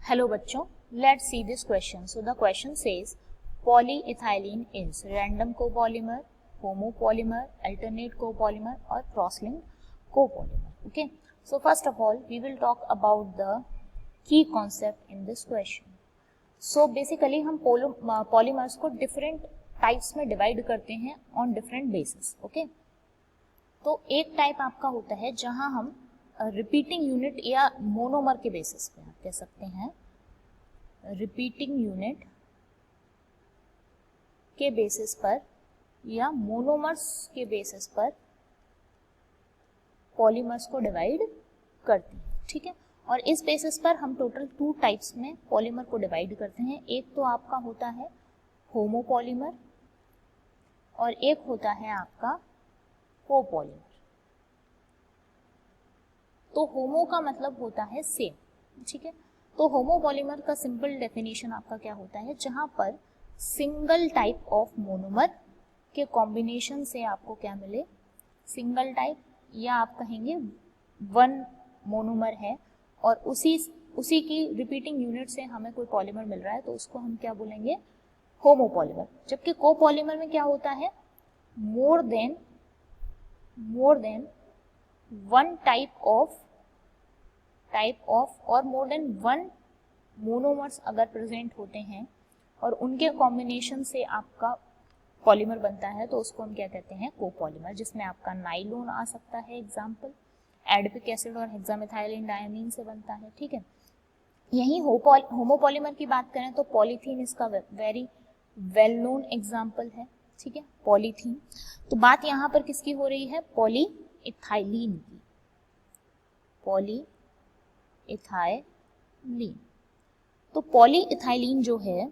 Hello बच्चों, let's see this question. So the question says polyethylene is random copolymer, homopolymer, alternate copolymer और crosslink copolymer. Okay, so first of all we will talk about the key concept in this question. So basically हम polymers को different types में divide करते हैं on different basis. Okay, तो एक type आपका होता है जहां हम रिपीटिंग यूनिट या मोनोमर के बेसिस पे आप कह सकते हैं रिपीटिंग यूनिट के बेसिस पर या मोनोमर्स के बेसिस पर पॉलीमर्स को डिवाइड करते हैं. ठीक है, और इस बेसिस पर हम टोटल 2 टाइप्स में पॉलीमर को डिवाइड करते हैं. एक तो आपका होता है होमोपॉलीमर और एक होता है आपका कोपॉलीमर. तो होमो का मतलब होता है सेम. ठीक है, तो होमोपॉलीमर का सिंपल डेफिनेशन आपका क्या होता है, जहां पर सिंगल टाइप ऑफ मोनोमर के कॉम्बिनेशन से आपको क्या मिले, सिंगल टाइप या आप कहेंगे वन मोनोमर है और उसी की रिपीटिंग यूनिट से हमें कोई पॉलीमर मिल रहा है तो उसको हम क्या बोलेंगे, होमोपॉलीमर. जबकि कोपॉलीमर में क्या होता है, more than one type of और मोर देन वन मोनोमर्स अगर प्रेजेंट होते हैं और उनके कॉम्बिनेशन से आपका पॉलीमर बनता है तो उसको हम क्या कहते हैं, कोपॉलीमर. जिसमें आपका नाइलोन आ सकता है एग्जांपल, एडिपिक एसिड और हेक्सामेथाइलिन डायमीन से बनता है. ठीक है, यही होमोपॉलीमर की बात करें तो पॉलीथीन इसका वेरी वेल नोन एग्जांपल है. ठीक है, पॉलीथीन. तो बात यहाँ पर किसकी हो रही है, पॉलीइथाइलिन की. पॉलीइथाइलिन. तो पॉलीइथाइलिन जो है,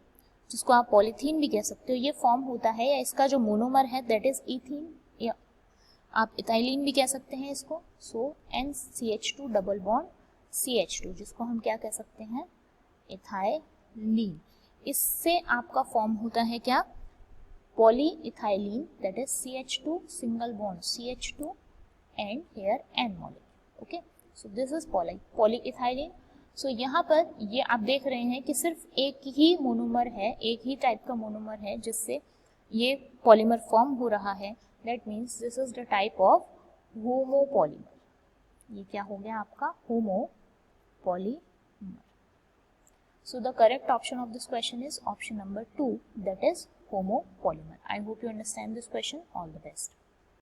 जिसको आप पॉलीथीन भी कह सकते हो, ये फॉर्म होता है या इसका जो मोनोमर है दैट इज इथीन, या आप इथाइलिन भी कह सकते हैं इसको. सो NCH2 डबल बॉन्ड CH2, जिसको हम क्या कह सकते हैं, इथाइलिन. इससे आपका फॉर्म होता है क्या, polyethylene, that is CH2 single bond CH2 and here N molecule. Okay, so this is polyethylene. So यहाँ पर ये आप देख रहे हैं कि सिर्फ एक ही मोनोमर है, एक ही टाइप का मोनोमर है जिससे ये पॉलीमर फॉर्म हो रहा है. That means this is the type of homopolymer. ये क्या हो गया आपका, homopolymer. So the correct option of this question is option number 2, that is homopolymer. I hope you understand this question. All the best.